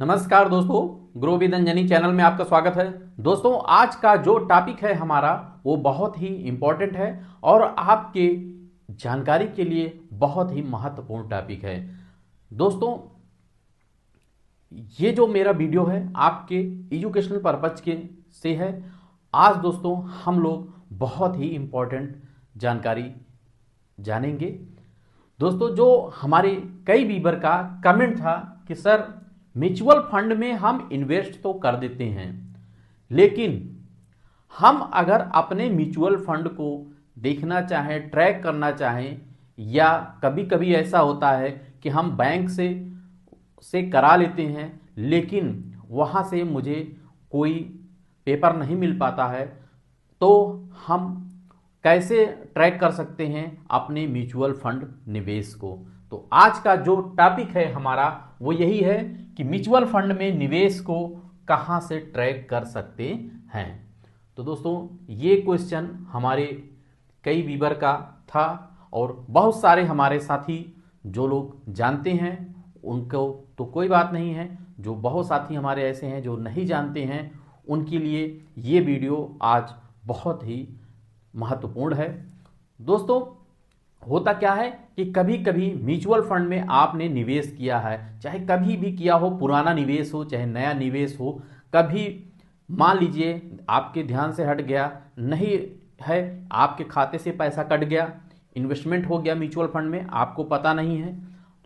नमस्कार दोस्तों, grow with Anjani channel में आपका स्वागत है। दोस्तों, आज का जो टॉपिक है हमारा वो बहुत ही इम्पोर्टेंट है और आपके जानकारी के लिए बहुत ही महत्वपूर्ण टॉपिक है। दोस्तों, ये जो मेरा वीडियो है आपके एजुकेशनल पर्पज के से है। आज दोस्तों हम लोग बहुत ही इम्पोर्टेंट जानकारी जानेंगे। दोस्तों, जो हमारे कई व्यूअर का कमेंट था कि सर म्यूचुअल फंड में हम इन्वेस्ट तो कर देते हैं, लेकिन हम अगर अपने म्यूचुअल फंड को देखना चाहें, ट्रैक करना चाहें, या कभी कभी ऐसा होता है कि हम बैंक से करा लेते हैं लेकिन वहाँ से मुझे कोई पेपर नहीं मिल पाता है, तो हम कैसे ट्रैक कर सकते हैं अपने म्यूचुअल फंड निवेश को। तो आज का जो टॉपिक है हमारा वो यही है कि म्यूचुअल फंड में निवेश को कहां से ट्रैक कर सकते हैं। तो दोस्तों, ये क्वेश्चन हमारे कई व्यूअर का था और बहुत सारे हमारे साथी जो लोग जानते हैं उनको तो कोई बात नहीं है, जो बहुत साथी हमारे ऐसे हैं जो नहीं जानते हैं उनके लिए ये वीडियो आज बहुत ही महत्वपूर्ण है। दोस्तों, होता क्या है कि कभी कभी म्यूचुअल फंड में आपने निवेश किया है, चाहे कभी भी किया हो, पुराना निवेश हो चाहे नया निवेश हो, कभी मान लीजिए आपके ध्यान से हट गया, नहीं है, आपके खाते से पैसा कट गया, इन्वेस्टमेंट हो गया म्यूचुअल फंड में, आपको पता नहीं है।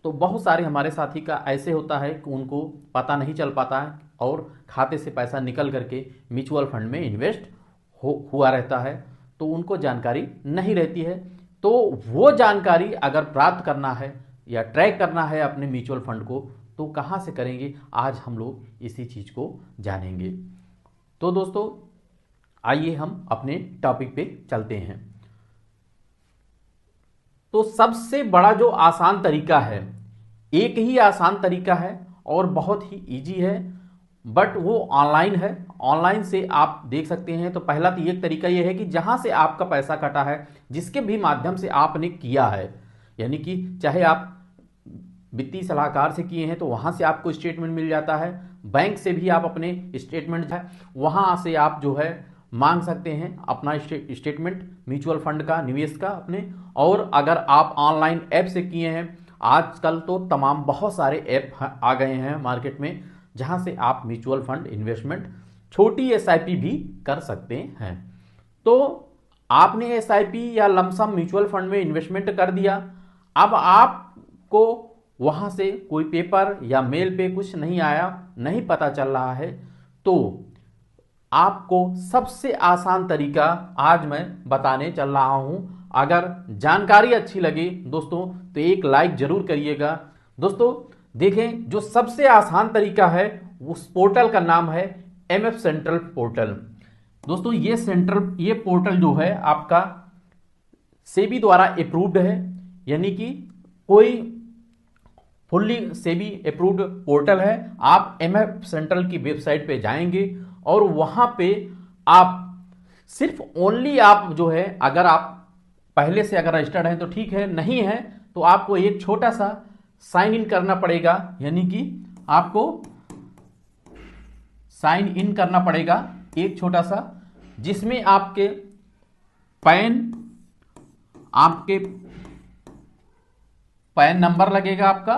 तो बहुत सारे हमारे साथी का ऐसे होता है कि उनको पता नहीं चल पाता है और खाते से पैसा निकल करके म्यूचुअल फंड में इन्वेस्ट हुआ रहता है, तो उनको जानकारी नहीं रहती है। तो वो जानकारी अगर प्राप्त करना है या ट्रैक करना है अपने म्यूचुअल फंड को, तो कहाँ से करेंगे, आज हम लोग इसी चीज़ को जानेंगे। तो दोस्तों, आइए हम अपने टॉपिक पे चलते हैं। तो सबसे बड़ा जो आसान तरीका है, एक ही आसान तरीका है और बहुत ही इजी है, बट वो ऑनलाइन है। ऑनलाइन से आप देख सकते हैं। तो पहला तो एक तरीका ये है कि जहां से आपका पैसा कटा है, जिसके भी माध्यम से आपने किया है, यानी कि चाहे आप वित्तीय सलाहकार से किए हैं तो वहां से आपको स्टेटमेंट मिल जाता है, बैंक से भी आप अपने स्टेटमेंट है वहां से आप जो है मांग सकते हैं अपना स्टेटमेंट म्यूचुअल फंड का, निवेश का अपने। और अगर आप ऑनलाइन ऐप से किए हैं, आजकल तो तमाम बहुत सारे ऐप आ गए हैं मार्केट में, जहां से आप म्यूचुअल फंड इन्वेस्टमेंट छोटी एसआईपी भी कर सकते हैं। तो आपने एसआईपी या लमसम म्यूचुअल फंड में इन्वेस्टमेंट कर दिया, अब आपको वहां से कोई पेपर या मेल पे कुछ नहीं आया, नहीं पता चल रहा है, तो आपको सबसे आसान तरीका आज मैं बताने चल रहा हूं। अगर जानकारी अच्छी लगे दोस्तों तो एक लाइक जरूर करिएगा। दोस्तों देखें, जो सबसे आसान तरीका है उस पोर्टल का नाम है एमएफ सेंट्रल पोर्टल। दोस्तों, ये पोर्टल जो है आपका सेबी द्वारा अप्रूव्ड है, यानी कि कोई फुल्ली सेबी अप्रूव्ड पोर्टल है। आप एमएफ सेंट्रल की वेबसाइट पे जाएंगे और वहां पे आप सिर्फ ओनली आप जो है, अगर आप पहले से अगर रजिस्टर्ड हैं तो ठीक है, नहीं है तो आपको एक छोटा सा साइन इन करना पड़ेगा, यानी कि आपको साइन इन करना पड़ेगा एक छोटा सा, जिसमें आपके पैन नंबर लगेगा आपका,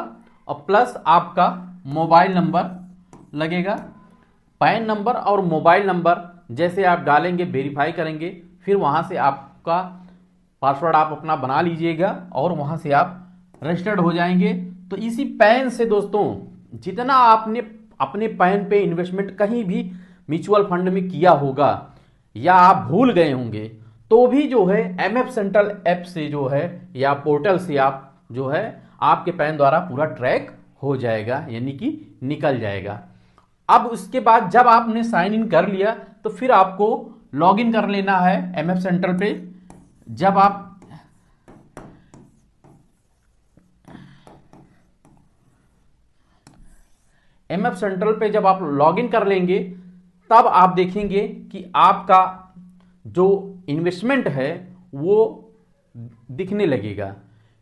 और प्लस आपका मोबाइल नंबर लगेगा। पैन नंबर और मोबाइल नंबर जैसे आप डालेंगे, वेरीफाई करेंगे, फिर वहां से आपका पासवर्ड आप अपना बना लीजिएगा और वहां से आप रजिस्टर्ड हो जाएंगे। तो इसी पैन से दोस्तों, जितना आपने अपने पैन पे इन्वेस्टमेंट कहीं भी म्यूचुअल फंड में किया होगा या आप भूल गए होंगे, तो भी जो है एमएफ सेंट्रल ऐप से जो है या पोर्टल से आप जो है आपके पैन द्वारा पूरा ट्रैक हो जाएगा, यानी कि निकल जाएगा। अब उसके बाद जब आपने साइन इन कर लिया तो फिर आपको लॉग इन कर लेना है एमएफ सेंट्रल पे। जब आप एमएफ सेंट्रल पे जब आप लॉग इन कर लेंगे, तब आप देखेंगे कि आपका जो इन्वेस्टमेंट है वो दिखने लगेगा,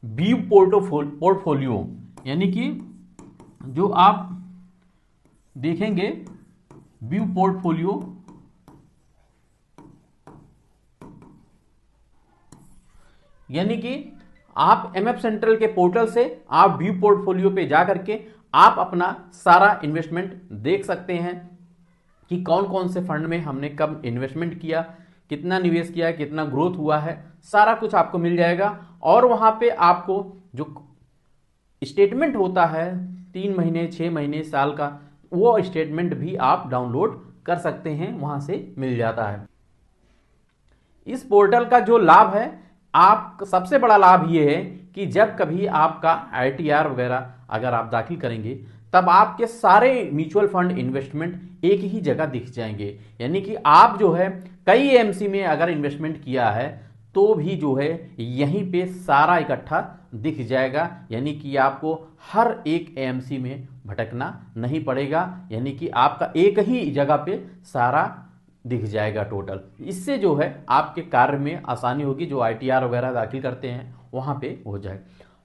व्यू पोर्टफोलियो, यानी कि जो आप देखेंगे व्यू पोर्टफोलियो, यानी कि आप एमएफ सेंट्रल के पोर्टल से आप व्यू पोर्टफोलियो पे जा करके आप अपना सारा इन्वेस्टमेंट देख सकते हैं कि कौन कौन से फंड में हमने कब इन्वेस्टमेंट किया, कितना निवेश किया, कितना ग्रोथ हुआ है, सारा कुछ आपको मिल जाएगा। और वहां पे आपको जो स्टेटमेंट होता है 3 महीने, 6 महीने, साल का, वो स्टेटमेंट भी आप डाउनलोड कर सकते हैं, वहां से मिल जाता है। इस पोर्टल का जो लाभ है, आप सबसे बड़ा लाभ ये है कि जब कभी आपका आईटीआर वगैरह अगर आप दाखिल करेंगे तब आपके सारे म्यूचुअल फंड इन्वेस्टमेंट एक ही जगह दिख जाएंगे। यानी कि आप जो है कई एएमसी में अगर इन्वेस्टमेंट किया है तो भी जो है यहीं पे सारा इकट्ठा दिख जाएगा। यानी कि आपको हर एक एएमसी में भटकना नहीं पड़ेगा, यानी कि आपका एक ही जगह पे सारा दिख जाएगा टोटल। इससे जो है आपके कार्य में आसानी होगी, जो आईटीआर वगैरह दाखिल करते हैं वहां पे हो जाए।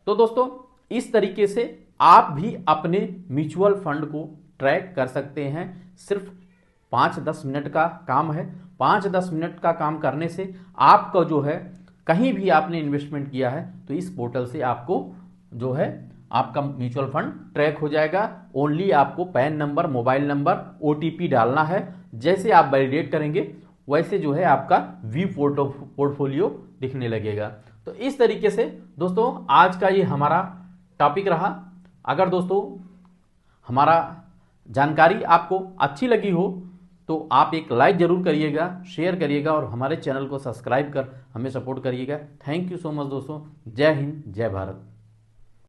तो दोस्तों इस तरीके से आप भी अपने म्यूचुअल फंड को ट्रैक कर सकते हैं। सिर्फ 5-10 मिनट का काम है। 5-10 मिनट का काम करने से आपका जो है कहीं भी आपने इन्वेस्टमेंट किया है तो इस पोर्टल से आपको जो है आपका म्यूचुअल फंड ट्रैक हो जाएगा। ओनली आपको pan number, mobile number, OTP डालना है। जैसे आप वैलिडेट करेंगे वैसे जो है आपका व्यू पोर्टफोलियो दिखने लगेगा। तो इस तरीके से दोस्तों आज का ये हमारा टॉपिक रहा। अगर दोस्तों हमारा जानकारी आपको अच्छी लगी हो तो आप एक लाइक जरूर करिएगा, शेयर करिएगा और हमारे चैनल को सब्सक्राइब कर हमें सपोर्ट करिएगा। थैंक यू सो मच दोस्तों। जय हिंद, जय भारत।